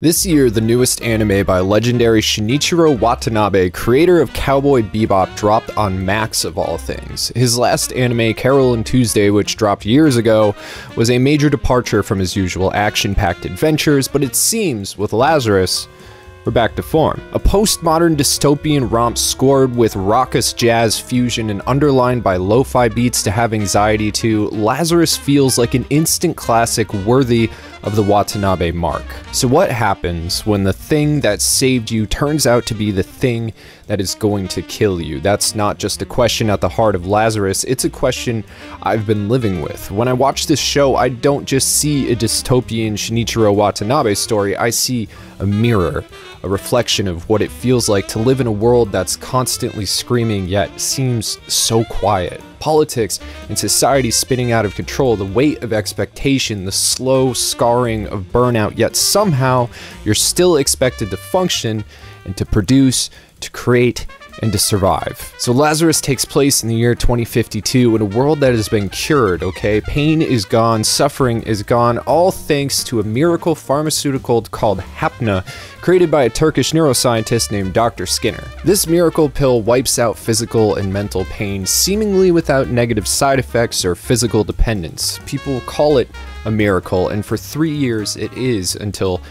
This year, the newest anime by legendary Shinichiro Watanabe, creator of Cowboy Bebop, dropped on Max of all things. His last anime, Carol and Tuesday, which dropped years ago, was a major departure from his usual action-packed adventures, but it seems, with Lazarus, we're back to form. A postmodern dystopian romp scored with raucous jazz fusion and underlined by lo-fi beats to have anxiety to, Lazarus feels like an instant classic worthy of the Watanabe mark. So what happens when the thing that saved you turns out to be the thing that is going to kill you? That's not just a question at the heart of Lazarus, it's a question I've been living with. When I watch this show, I don't just see a dystopian Shinichiro Watanabe story, I see a mirror, a reflection of what it feels like to live in a world that's constantly screaming yet seems so quiet. Politics and society spinning out of control, the weight of expectation, the slow scarring of burnout, yet somehow you're still expected to function and to produce, to create, and to survive. So Lazarus takes place in the year 2052 in a world that has been cured, okay? Pain is gone, suffering is gone, all thanks to a miracle pharmaceutical called MAPPA, created by a Turkish neuroscientist named Dr. Skinner. This miracle pill wipes out physical and mental pain, seemingly without negative side effects or physical dependence. People call it a miracle, and for 3 years it is, until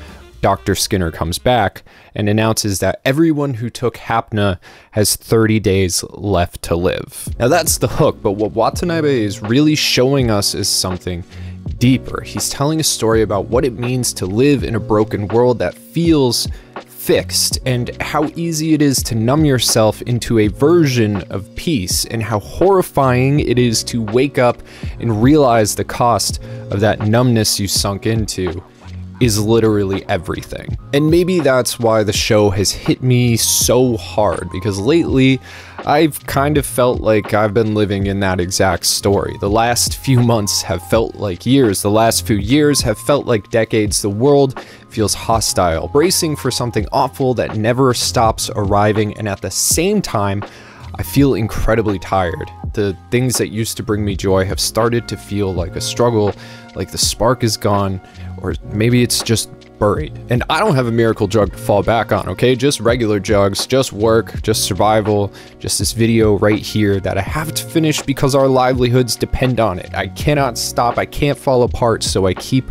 Dr. Skinner comes back and announces that everyone who took MAPPA has 30 days left to live. Now that's the hook, but what Watanabe is really showing us is something deeper. He's telling a story about what it means to live in a broken world that feels fixed, and how easy it is to numb yourself into a version of peace, and how horrifying it is to wake up and realize the cost of that numbness you sunk into is literally everything. And maybe that's why the show has hit me so hard, because lately I've kind of felt like I've been living in that exact story. The last few months have felt like years, the last few years have felt like decades. The world feels hostile, bracing for something awful that never stops arriving, and at the same time I feel incredibly tired. The things that used to bring me joy have started to feel like a struggle, like the spark is gone, or maybe it's just buried. And I don't have a miracle drug to fall back on, okay? Just regular drugs, just work, just survival, just this video right here that I have to finish because our livelihoods depend on it. I cannot stop, I can't fall apart, so I keep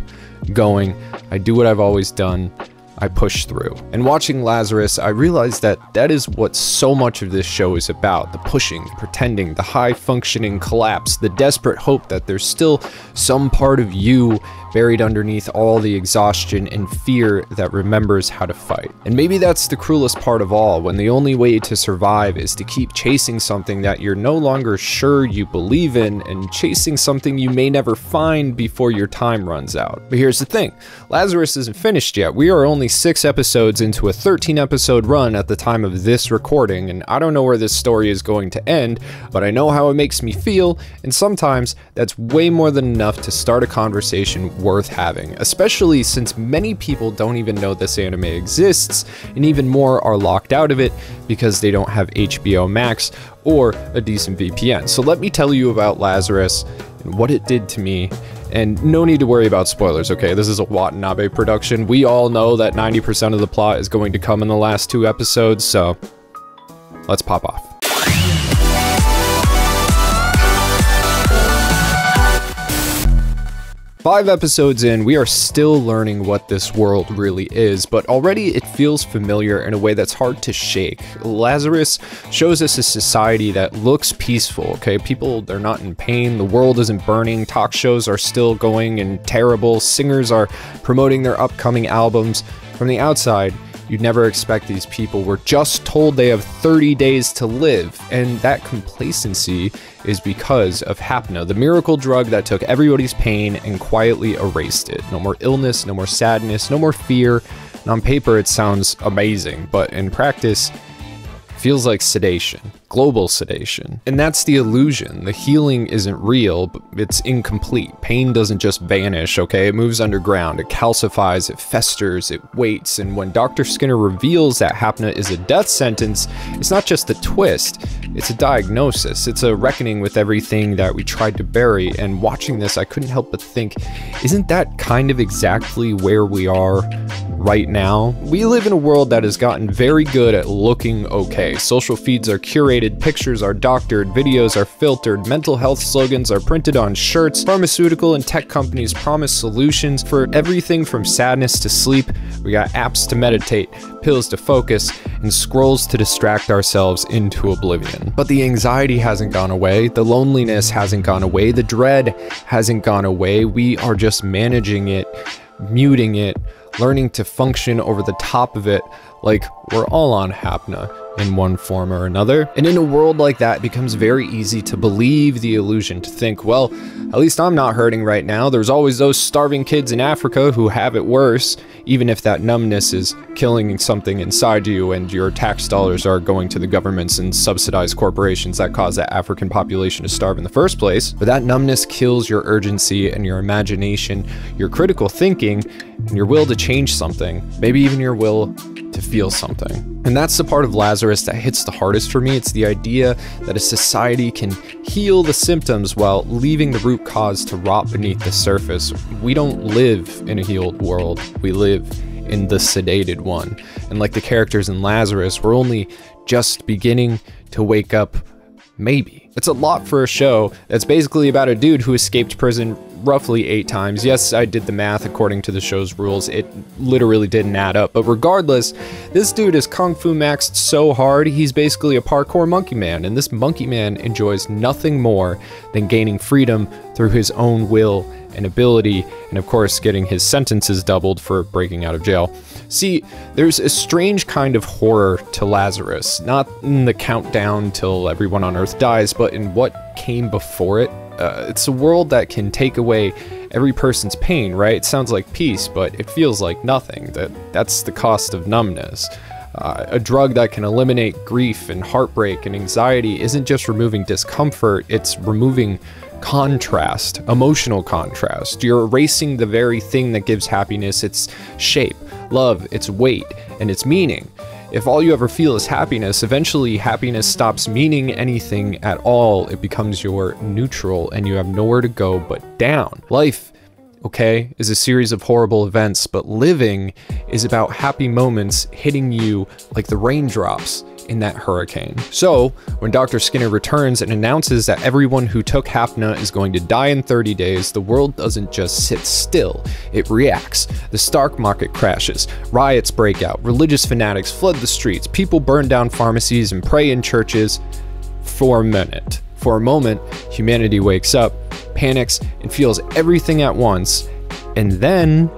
going. I do what I've always done. I push through. And watching Lazarus, I realized that that is what so much of this show is about. The pushing, pretending, the high-functioning collapse, the desperate hope that there's still some part of you buried underneath all the exhaustion and fear that remembers how to fight. And maybe that's the cruelest part of all, when the only way to survive is to keep chasing something that you're no longer sure you believe in, and chasing something you may never find before your time runs out. But here's the thing, Lazarus isn't finished yet. We are only 6 episodes into a 13-episode run at the time of this recording, and I don't know where this story is going to end, but I know how it makes me feel, and sometimes that's way more than enough to start a conversation worth having, especially since many people don't even know this anime exists, and even more are locked out of it because they don't have HBO Max or a decent VPN. So let me tell you about Lazarus and what it did to me. And no need to worry about spoilers, okay? This is a Watanabe production. We all know that 90% of the plot is going to come in the last 2 episodes, so let's pop off. 5 episodes in, we are still learning what this world really is, but already it feels familiar in a way that's hard to shake. Lazarus shows us a society that looks peaceful, okay? People, they're not in pain, the world isn't burning, talk shows are still going and terrible, singers are promoting their upcoming albums. From the outside, you'd never expect these people. We're just told they have 30 days to live, and that complacency is because of MAPPA, the miracle drug that took everybody's pain and quietly erased it. No more illness, no more sadness, no more fear. And on paper it sounds amazing, but in practice, it feels like sedation. global sedation. And that's the illusion. The healing isn't real, but it's incomplete. Pain doesn't just vanish, okay? It moves underground, it calcifies, it festers, it waits, and when Dr. Skinner reveals that HAPNA is a death sentence, it's not just a twist, it's a diagnosis. It's a reckoning with everything that we tried to bury, and watching this, I couldn't help but think, isn't that kind of exactly where we are right now? We live in a world that has gotten very good at looking okay. Social feeds are curated, pictures are doctored, videos are filtered, mental health slogans are printed on shirts, pharmaceutical and tech companies promise solutions for everything from sadness to sleep. We got apps to meditate, pills to focus, and scrolls to distract ourselves into oblivion. But the anxiety hasn't gone away, the loneliness hasn't gone away, the dread hasn't gone away. We are just managing it, muting it, learning to function over the top of it, like we're all on HAPNA in one form or another. And in a world like that, it becomes very easy to believe the illusion, to think, well, at least I'm not hurting right now. There's always those starving kids in Africa who have it worse, even if that numbness is killing something inside you and your tax dollars are going to the governments and subsidized corporations that cause that African population to starve in the first place. But that numbness kills your urgency and your imagination, your critical thinking, and your will to change something, maybe even your will to feel something. And that's the part of Lazarus that hits the hardest for me. It's the idea that a society can heal the symptoms while leaving the root cause to rot beneath the surface. We don't live in a healed world, we live in the sedated one. And like the characters in Lazarus, we're only just beginning to wake up, maybe. It's a lot for a show that's basically about a dude who escaped prison roughly 8 times. Yes, I did the math according to the show's rules. It literally didn't add up. But regardless, this dude is Kung Fu maxed so hard, he's basically a parkour monkey man. And this monkey man enjoys nothing more than gaining freedom through his own will and ability, and of course getting his sentences doubled for breaking out of jail. See, there's a strange kind of horror to Lazarus, not in the countdown till everyone on Earth dies, but in what came before it. It's a world that can take away every person's pain, right? It sounds like peace, but it feels like nothing. That's the cost of numbness. A drug that can eliminate grief and heartbreak and anxiety isn't just removing discomfort, it's removing contrast, emotional contrast. You're erasing the very thing that gives happiness its shape, love, its weight, and its meaning. If all you ever feel is happiness, eventually happiness stops meaning anything at all. It becomes your neutral and you have nowhere to go but down. Life, okay, is a series of horrible events, but living is about happy moments hitting you like the raindrops in that hurricane. So, when Dr. Skinner returns and announces that everyone who took HAPNA is going to die in 30 days, the world doesn't just sit still, it reacts. The stock market crashes, riots break out, religious fanatics flood the streets, people burn down pharmacies and pray in churches. For a minute. For a moment, humanity wakes up, panics, and feels everything at once, and then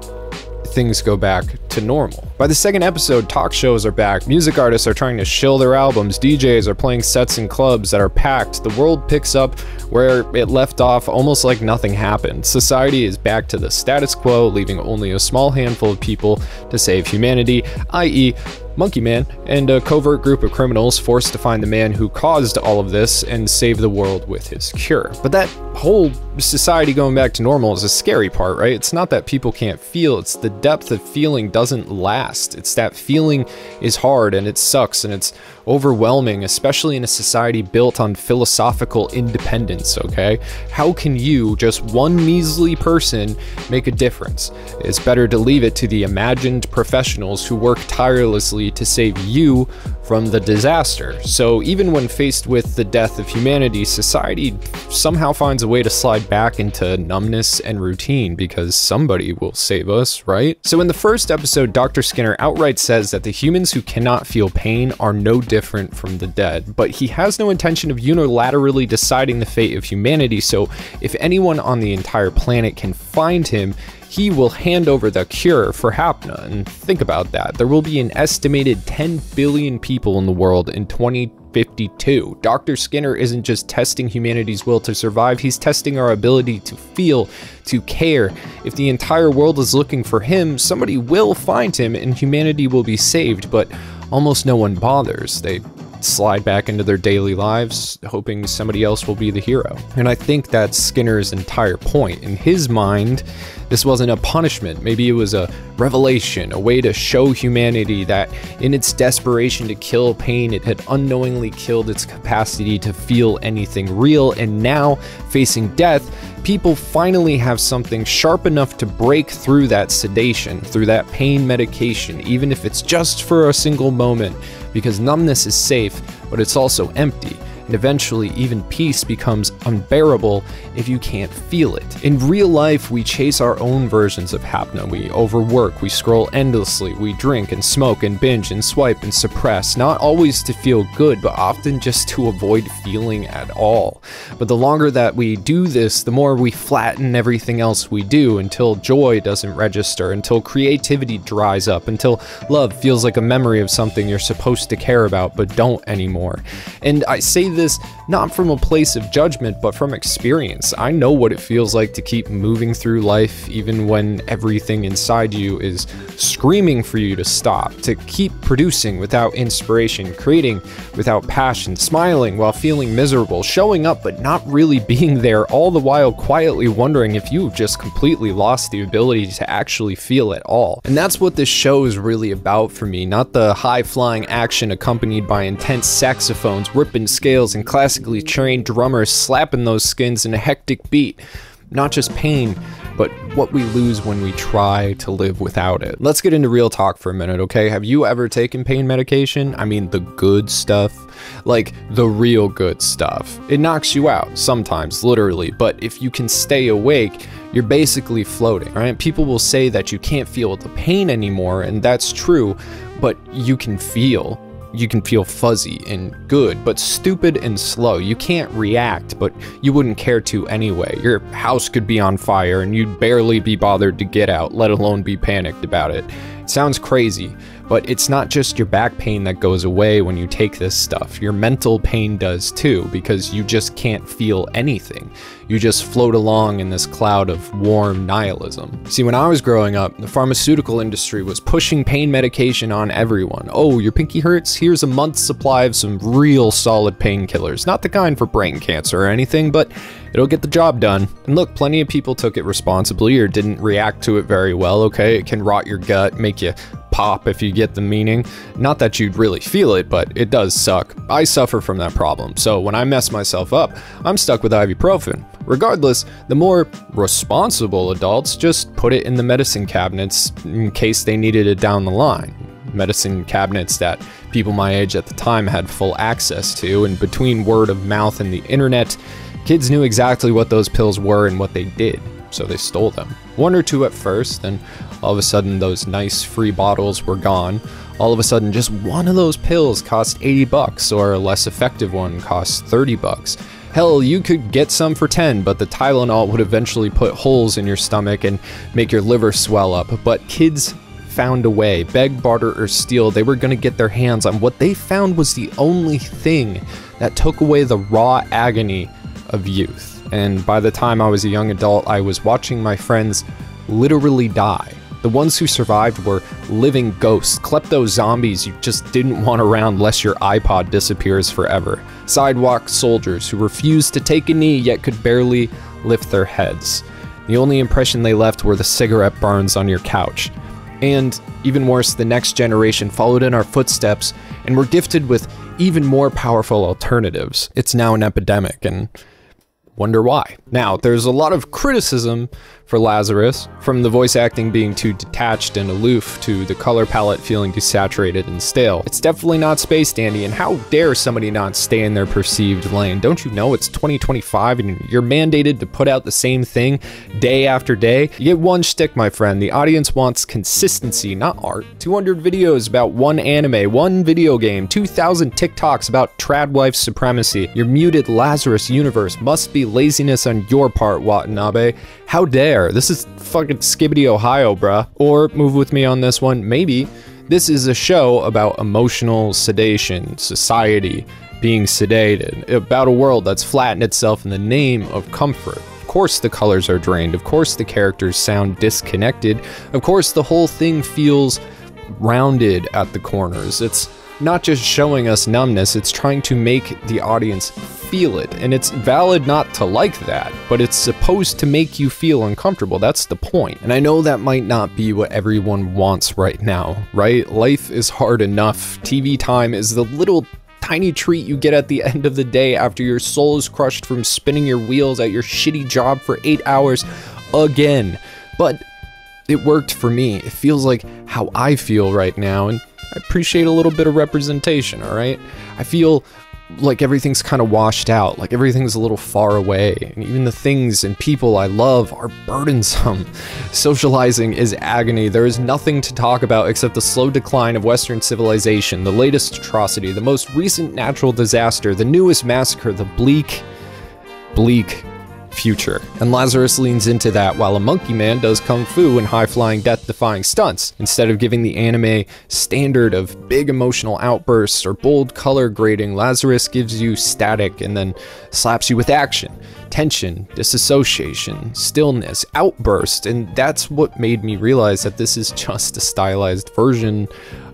things go back to normal. By the second episode, talk shows are back, music artists are trying to shill their albums, DJs are playing sets in clubs that are packed, the world picks up where it left off almost like nothing happened. Society is back to the status quo, leaving only a small handful of people to save humanity, i.e. Monkey Man, and a covert group of criminals forced to find the man who caused all of this and save the world with his cure. But that whole society going back to normal is a scary part, right? It's not that people can't feel, it's the depth of feeling doesn't last. It's that feeling is hard and it sucks and it's overwhelming, especially in a society built on philosophical independence, okay? How can you, just one measly person, make a difference? It's better to leave it to the imagined professionals who work tirelessly to save you from the disaster. So even when faced with the death of humanity, society somehow finds a way to slide back into numbness and routine because somebody will save us, right? So in the first episode, Dr. Skinner outright says that the humans who cannot feel pain are no different from the dead, but he has no intention of unilaterally deciding the fate of humanity, so if anyone on the entire planet can find him, he will hand over the cure for HAPNA. And think about that. There will be an estimated 10 billion people in the world in 2052. Dr. Skinner isn't just testing humanity's will to survive, he's testing our ability to feel, to care. If the entire world is looking for him, somebody will find him and humanity will be saved, but almost no one bothers. They slide back into their daily lives, hoping somebody else will be the hero. And I think that's Skinner's entire point. In his mind, this wasn't a punishment. Maybe it was a revelation, a way to show humanity that in its desperation to kill pain, it had unknowingly killed its capacity to feel anything real. And now, facing death, people finally have something sharp enough to break through that sedation, through that pain medication, even if it's just for a single moment, because numbness is safe, but it's also empty. And eventually, even peace becomes unbearable if you can't feel it. In real life, we chase our own versions of hapna. We overwork, we scroll endlessly, we drink and smoke and binge and swipe and suppress, not always to feel good, but often just to avoid feeling at all. But the longer that we do this, the more we flatten everything else we do, until joy doesn't register, until creativity dries up, until love feels like a memory of something you're supposed to care about but don't anymore. And I say this not from a place of judgment, but from experience. I know what it feels like to keep moving through life even when everything inside you is screaming for you to stop, to keep producing without inspiration, creating without passion, smiling while feeling miserable, showing up but not really being there, all the while quietly wondering if you've just completely lost the ability to actually feel at all. And that's what this show is really about for me, not the high-flying action accompanied by intense saxophones, ripping scales, and classically trained drummers slapping those skins in a hectic beat. Not just pain, but what we lose when we try to live without it. Let's get into real talk for a minute, okay? Have you ever taken pain medication? I mean, the good stuff. Like, the real good stuff. It knocks you out, sometimes, literally, but if you can stay awake, you're basically floating, right? People will say that you can't feel the pain anymore, and that's true, but you can feel. You can feel fuzzy and good, but stupid and slow. You can't react, but you wouldn't care to anyway. Your house could be on fire and you'd barely be bothered to get out, let alone be panicked about it. It sounds crazy, but it's not just your back pain that goes away when you take this stuff. Your mental pain does too, because you just can't feel anything. You just float along in this cloud of warm nihilism. See, when I was growing up, the pharmaceutical industry was pushing pain medication on everyone. Oh, your pinky hurts? Here's a month's supply of some real solid painkillers. Not the kind for brain cancer or anything, but it'll get the job done. And look, plenty of people took it responsibly or didn't react to it very well, okay? It can rot your gut, make you pop if you get the meaning. Not that you'd really feel it, but it does suck. I suffer from that problem, so when I mess myself up, I'm stuck with ibuprofen. Regardless, the more responsible adults just put it in the medicine cabinets in case they needed it down the line. Medicine cabinets that people my age at the time had full access to, and between word of mouth and the internet, kids knew exactly what those pills were and what they did, so they stole them. One or two at first, then all of a sudden those nice free bottles were gone. All of a sudden just one of those pills cost 80 bucks, or a less effective one cost 30 bucks. Hell, you could get some for 10, but the Tylenol would eventually put holes in your stomach and make your liver swell up. But kids found a way, beg, barter, or steal. They were gonna get their hands on what they found was the only thing that took away the raw agony of youth. And by the time I was a young adult, I was watching my friends literally die. The ones who survived were living ghosts, klepto zombies you just didn't want around lest your iPod disappears forever. Sidewalk soldiers who refused to take a knee yet could barely lift their heads. The only impression they left were the cigarette burns on your couch. And even worse, the next generation followed in our footsteps and were gifted with even more powerful alternatives. It's now an epidemic, and wonder why. Now, there's a lot of criticism for Lazarus, from the voice acting being too detached and aloof to the color palette feeling desaturated and stale. It's definitely not space dandy, and how dare somebody not stay in their perceived lane? Don't you know it's 2025 and you're mandated to put out the same thing day after day? You get one shtick, my friend. The audience wants consistency, not art. 200 videos about one anime, one video game, 2,000 TikToks about trad wife supremacy. Your muted Lazarus universe must be laziness on your part, Watanabe. How dare? This is fucking Skibbity, Ohio, bruh. Or, move with me on this one, maybe this is a show about emotional sedation, society being sedated, about a world that's flattened itself in the name of comfort. Of course the colors are drained, of course the characters sound disconnected, of course the whole thing feels rounded at the corners. It's not just showing us numbness, it's trying to make the audience feel it. And it's valid not to like that, but it's supposed to make you feel uncomfortable. That's the point. And I know that might not be what everyone wants right now, right? Life is hard enough. TV time is the little tiny treat you get at the end of the day after your soul is crushed from spinning your wheels at your shitty job for 8 hours again. But it worked for me. It feels like how I feel right now, and I appreciate a little bit of representation, all right? I feel like everything's kind of washed out, like everything's a little far away, and even the things and people I love are burdensome. Socializing is agony. There is nothing to talk about except the slow decline of Western civilization, the latest atrocity, the most recent natural disaster, the newest massacre, the bleak future. And Lazarus leans into that while a monkey man does kung fu and high-flying, death-defying stunts. Instead of giving the anime standard of big emotional outbursts or bold color grading, Lazarus gives you static and then slaps you with action, tension, disassociation, stillness, outburst, and that's what made me realize that this is just a stylized version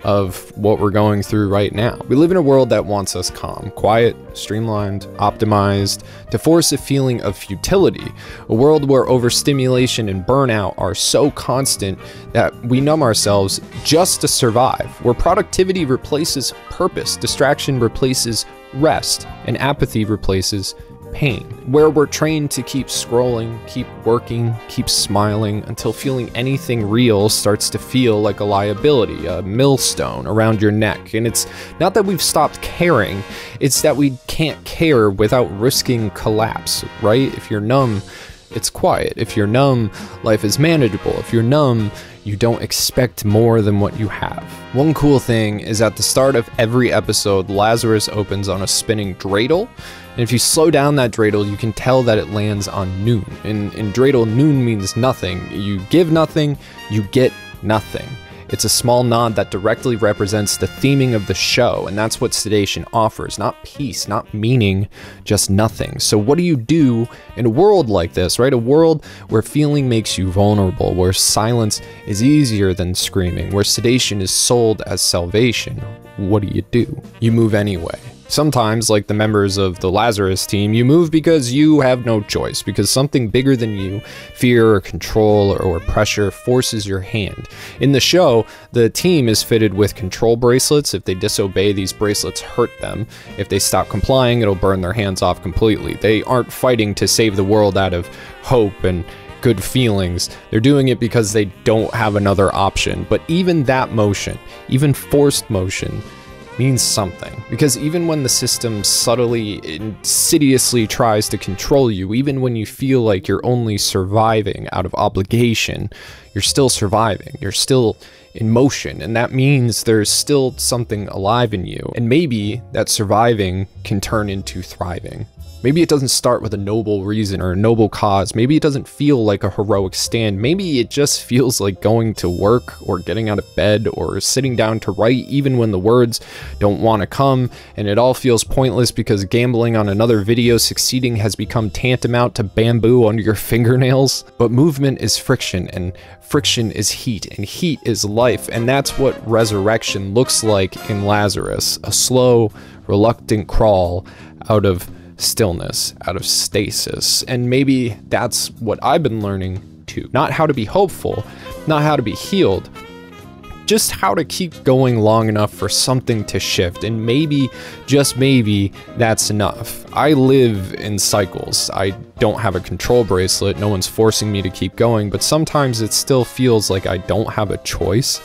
of what we're going through right now. We live in a world that wants us calm, quiet, streamlined, optimized, to force a feeling of futility. A world where overstimulation and burnout are so constant that we numb ourselves just to survive. Where productivity replaces purpose, distraction replaces rest, and apathy replaces pain. Where we're trained to keep scrolling, keep working, keep smiling until feeling anything real starts to feel like a liability, a millstone around your neck. And it's not that we've stopped caring, it's that we can't care without risking collapse, right? If you're numb, it's quiet. If you're numb, life is manageable. If you're numb, you don't expect more than what you have. One cool thing is at the start of every episode, Lazarus opens on a spinning dreidel. And if you slow down that dreidel, you can tell that it lands on noon. In dreidel, noon means nothing. You give nothing, you get nothing. It's a small nod that directly represents the theming of the show, and that's what sedation offers. Not peace, not meaning, just nothing. So what do you do in a world like this, right? A world where feeling makes you vulnerable, where silence is easier than screaming, where sedation is sold as salvation. What do? You move anyway. Sometimes, like the members of the Lazarus team, you move because you have no choice, because something bigger than you, fear or control or pressure, forces your hand. In the show, the team is fitted with control bracelets. If they disobey, these bracelets hurt them. If they stop complying, it'll burn their hands off completely. They aren't fighting to save the world out of hope and good feelings. They're doing it because they don't have another option. But even that motion, even forced motion, means something, because even when the system subtly, insidiously tries to control you, even when you feel like you're only surviving out of obligation, you're still surviving, you're still in motion, and that means there's still something alive in you, and maybe that surviving can turn into thriving. Maybe it doesn't start with a noble reason or a noble cause. Maybe it doesn't feel like a heroic stand. Maybe it just feels like going to work or getting out of bed or sitting down to write even when the words don't want to come, and it all feels pointless because gambling on another video succeeding has become tantamount to bamboo under your fingernails. But movement is friction, and friction is heat, and heat is life, and that's what resurrection looks like in Lazarus. A slow, reluctant crawl out of stillness, out of stasis. And maybe that's what I've been learning too. Not how to be hopeful, not how to be healed, just how to keep going long enough for something to shift. And maybe, just maybe, that's enough. I live in cycles. I don't have a control bracelet, no one's forcing me to keep going, but sometimes it still feels like I don't have a choice.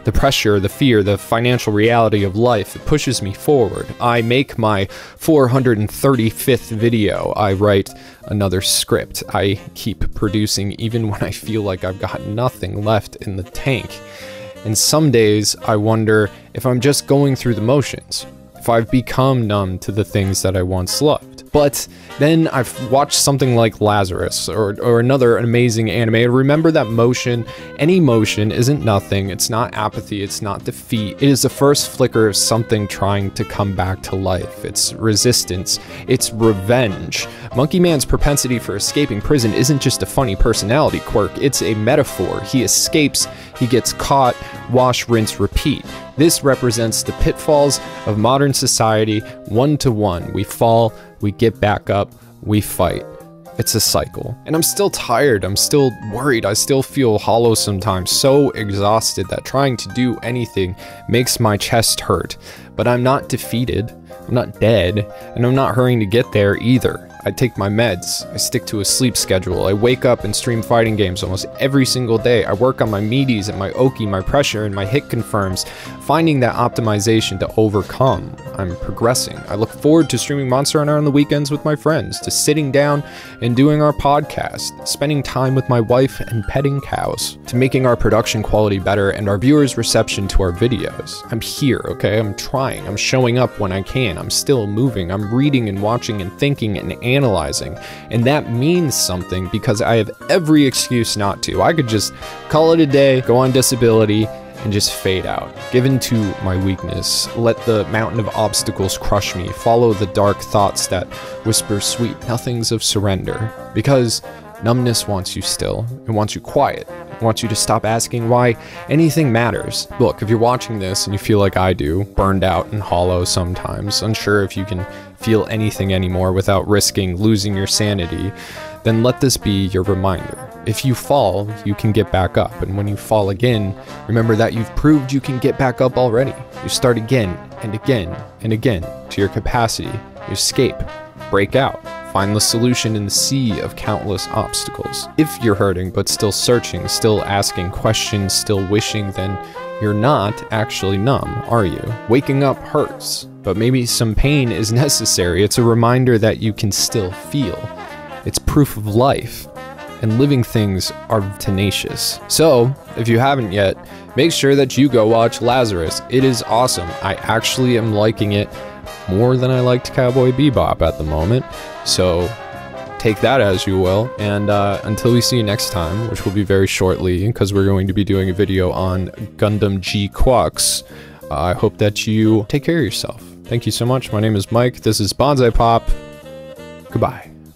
The pressure, the fear, the financial reality of life, it pushes me forward. I make my 435th video. I write another script. I keep producing even when I feel like I've got nothing left in the tank. And some days I wonder if I'm just going through the motions, if I've become numb to the things that I once loved. But then I've watched something like Lazarus or another amazing anime. Remember that motion, any motion isn't nothing. It's not apathy, it's not defeat. It is the first flicker of something trying to come back to life. It's resistance, it's revenge. Monkey Man's propensity for escaping prison isn't just a funny personality quirk, it's a metaphor. He escapes He gets caught, wash, rinse, repeat. This represents the pitfalls of modern society, one to one. We fall, we get back up, we fight. It's a cycle. And I'm still tired, I'm still worried, I still feel hollow sometimes, so exhausted that trying to do anything makes my chest hurt. But I'm not defeated, I'm not dead, and I'm not hurrying to get there either. I take my meds, I stick to a sleep schedule, I wake up and stream fighting games almost every single day, I work on my meaties and my oki, my pressure, and my hit confirms, finding that optimization to overcome. I'm progressing. I look forward to streaming Monster Hunter on the weekends with my friends, to sitting down and doing our podcast, spending time with my wife and petting cows, to making our production quality better and our viewers' reception to our videos. I'm here, okay? I'm trying. I'm showing up when I can. I'm still moving. I'm reading and watching and thinking and analyzing. And that means something because I have every excuse not to. I could just call it a day, go on disability, and just fade out. Give in to my weakness. Let the mountain of obstacles crush me. Follow the dark thoughts that whisper sweet nothings of surrender. Because numbness wants you still. It wants you quiet. It wants you to stop asking why anything matters. Look, if you're watching this and you feel like I do, burned out and hollow sometimes, unsure if you can feel anything anymore without risking losing your sanity, then let this be your reminder. If you fall, you can get back up, and when you fall again, remember that you've proved you can get back up already. You start again and again and again to your capacity. You escape, break out, find the solution in the sea of countless obstacles. If you're hurting but still searching, still asking questions, still wishing, then you're not actually numb, are you? Waking up hurts, but maybe some pain is necessary. It's a reminder that you can still feel. It's proof of life. And living things are tenacious. So, if you haven't yet, make sure that you go watch Lazarus. It is awesome. I actually am liking it more than I liked Cowboy Bebop at the moment. So, take that as you will. And until we see you next time, which will be very shortly, because we're going to be doing a video on Gundam G Quux, I hope that you take care of yourself. Thank you so much. My name is Mike. This is Bonsai Pop. Goodbye.